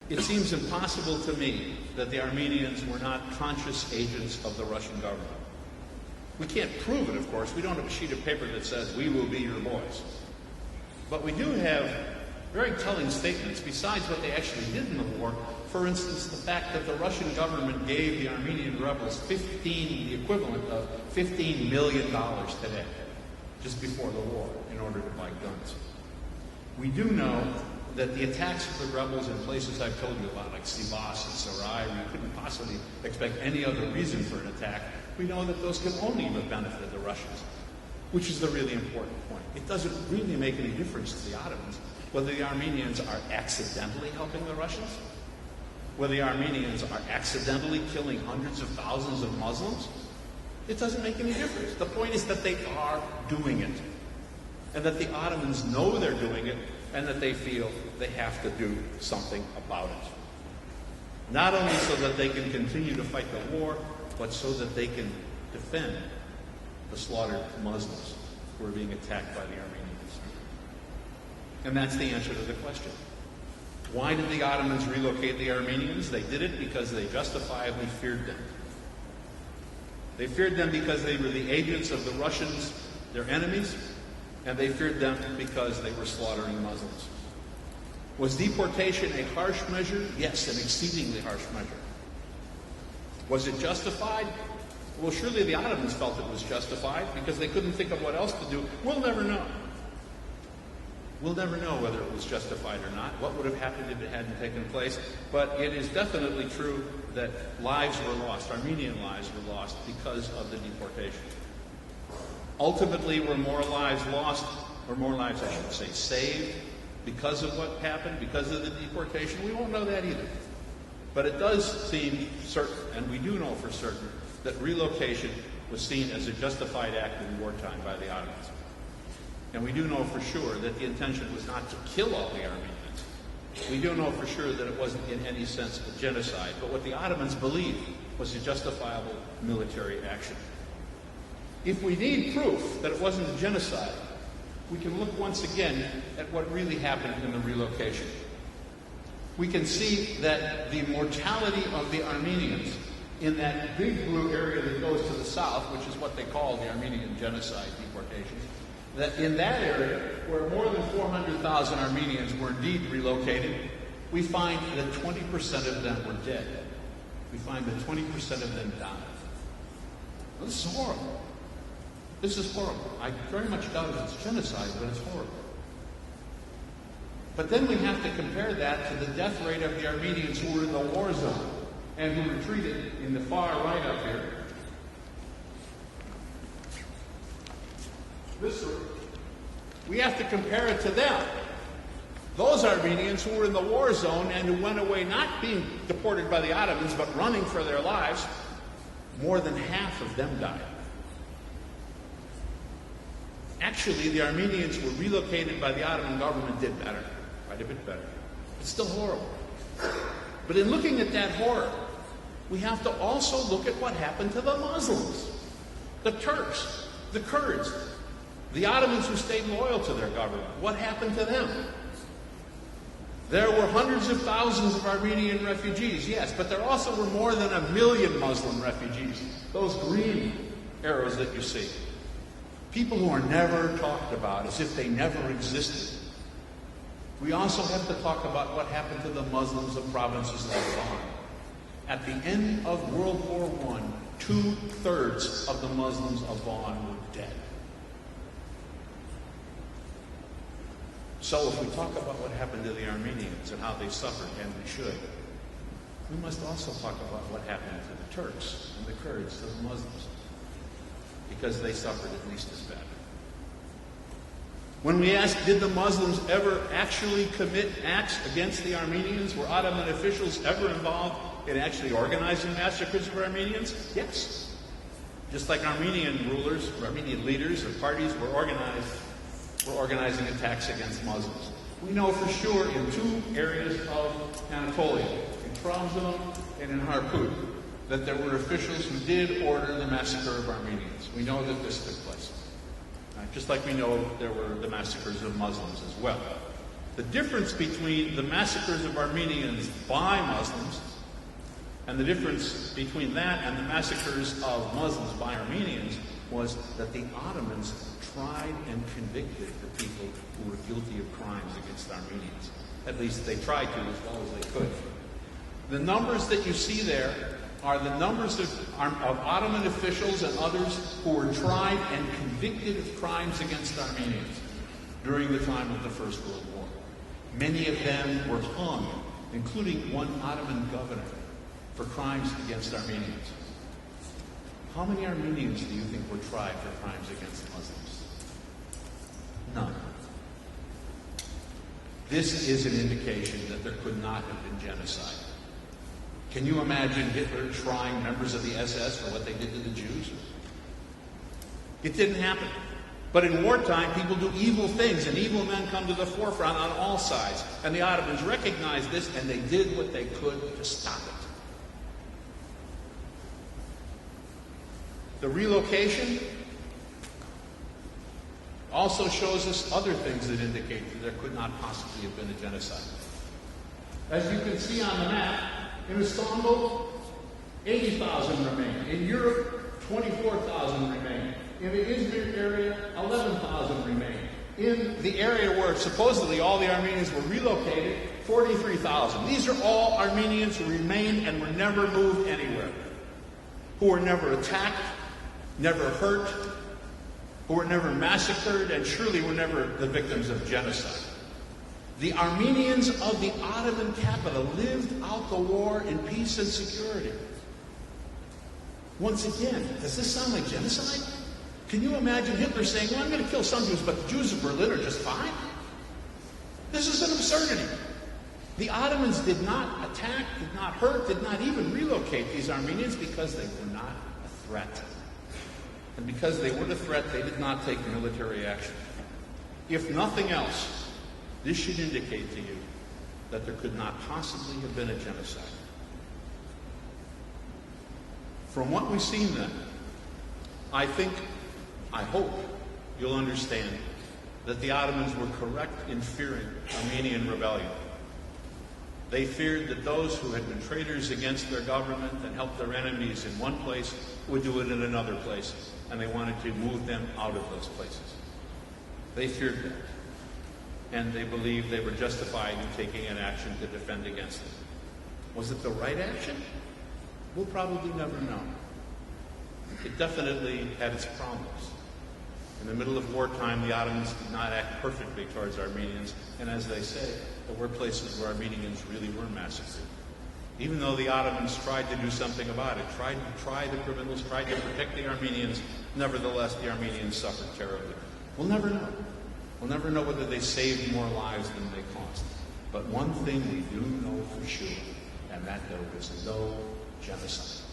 It seems impossible to me that the Armenians were not conscious agents of the Russian government. We can't prove it, of course. We don't have a sheet of paper that says, "We will be your boys." But we do have very telling statements, besides what they actually did in the war. For instance, the fact that the Russian government gave the Armenian rebels the equivalent of $15 million today, just before the war, in order to buy guns. We do know that the attacks of the rebels in places I've told you about, like Sivas and Sarai, where you couldn't possibly expect any other reason for an attack, we know that those can only have benefited the Russians, which is the really important point. It doesn't really make any difference to the Ottomans whether the Armenians are accidentally helping the Russians, whether the Armenians are accidentally killing hundreds of thousands of Muslims. It doesn't make any difference. The point is that they are doing it, and that the Ottomans know they're doing it, and that they feel they have to do something about it. Not only so that they can continue to fight the war, but so that they can defend the slaughtered Muslims who are being attacked by the Armenians. And that's the answer to the question. Why did the Ottomans relocate the Armenians? They did it because they justifiably feared them. They feared them because they were the agents of the Russians, their enemies, and they feared them because they were slaughtering Muslims. Was deportation a harsh measure? Yes, an exceedingly harsh measure. Was it justified? Well, surely the Ottomans felt it was justified because they couldn't think of what else to do. We'll never know. We'll never know whether it was justified or not, what would have happened if it hadn't taken place. But it is definitely true that lives were lost, Armenian lives were lost because of the deportation. Ultimately, were more lives lost, or more lives, I should say, saved because of what happened, because of the deportation? We won't know that either. But it does seem certain, and we do know for certain, that relocation was seen as a justified act in wartime by the Ottomans. And we do know for sure that the intention was not to kill all the Armenians. We do know for sure that it wasn't in any sense a genocide, but what the Ottomans believed was a justifiable military action. If we need proof that it wasn't a genocide, we can look once again at what really happened in the relocation. We can see that the mortality of the Armenians in that big blue area that goes to the south, which is what they call the Armenian genocide deportations, that in that area, where more than 400,000 Armenians were indeed relocated, we find that 20% of them were dead. We find that 20% of them died. Well, this is horrible. This is horrible. I very much doubt if it's genocide, but it's horrible. But then we have to compare that to the death rate of the Armenians who were in the war zone and who retreated in the far right up here. We have to compare it to them. Those Armenians who were in the war zone and who went away not being deported by the Ottomans but running for their lives, more than half of them died. Actually, the Armenians who were relocated by the Ottoman government did better, quite a bit better. It's still horrible. But in looking at that horror, we have to also look at what happened to the Muslims, the Turks, the Kurds, the Ottomans who stayed loyal to their government. What happened to them? There were hundreds of thousands of Armenian refugees, yes, but there also were more than 1 million Muslim refugees, those green arrows that you see. People who are never talked about, as if they never existed. We also have to talk about what happened to the Muslims of provinces like Van. At the end of World War I, 2/3 of the Muslims of Van were dead. So if we talk about what happened to the Armenians and how they suffered, and we should, we must also talk about what happened to the Turks and the Kurds, to the Muslims, because they suffered at least as bad. When we ask, did the Muslims ever actually commit acts against the Armenians? Were Ottoman officials ever involved in actually organizing massacres of Armenians? Yes. Just like Armenian rulers, or Armenian leaders or parties were organizing attacks against Muslims. We know for sure in 2 areas of Anatolia, in Trabzon and in Harput, that there were officials who did order the massacre of Armenians. We know that this took place. Just like we know there were the massacres of Muslims as well. The difference between the massacres of Armenians by Muslims and the difference between that and the massacres of Muslims by Armenians was that the Ottomans tried and convicted the people who were guilty of crimes against Armenians. At least they tried to as well as they could. The numbers that you see there are the numbers of Ottoman officials and others who were tried and convicted of crimes against Armenians during the time of the First World War. Many of them were hung, including one Ottoman governor, for crimes against Armenians. How many Armenians do you think were tried for crimes against Muslims? None. This is an indication that there could not have been genocide. Can you imagine Hitler trying members of the SS for what they did to the Jews? It didn't happen. But in wartime, people do evil things, and evil men come to the forefront on all sides. And the Ottomans recognized this, and they did what they could to stop it. The relocation also shows us other things that indicate that there could not possibly have been a genocide. As you can see on the map, in Istanbul, 80,000 remain. In Europe, 24,000 remain. In the Izmir area, 11,000 remain. In the area where supposedly all the Armenians were relocated, 43,000. These are all Armenians who remained and were never moved anywhere, who were never attacked, never hurt, who were never massacred, and surely were never the victims of genocide. The Armenians of the Ottoman capital lived out the war in peace and security. Once again, does this sound like genocide? Can you imagine Hitler saying, well, I'm going to kill some Jews, but the Jews of Berlin are just fine? This is an absurdity. The Ottomans did not attack, did not hurt, did not even relocate these Armenians because they were not a threat. And because they weren't a threat, they did not take military action. If nothing else, this should indicate to you that there could not possibly have been a genocide. From what we've seen then, I hope you'll understand that the Ottomans were correct in fearing Armenian rebellion. They feared that those who had been traitors against their government and helped their enemies in one place would do it in another place, and they wanted to move them out of those places. They feared that, and they believed they were justified in taking an action to defend against it. Was it the right action? We'll probably never know. It definitely had its problems. In the middle of wartime, the Ottomans did not act perfectly towards Armenians, and as they say, there were places where Armenians really were massacred. Even though the Ottomans tried to do something about it, tried to try the criminals, tried to protect the Armenians, nevertheless the Armenians suffered terribly. We'll never know. We'll never know whether they saved more lives than they cost. But one thing we do know for sure, and that there was no genocide.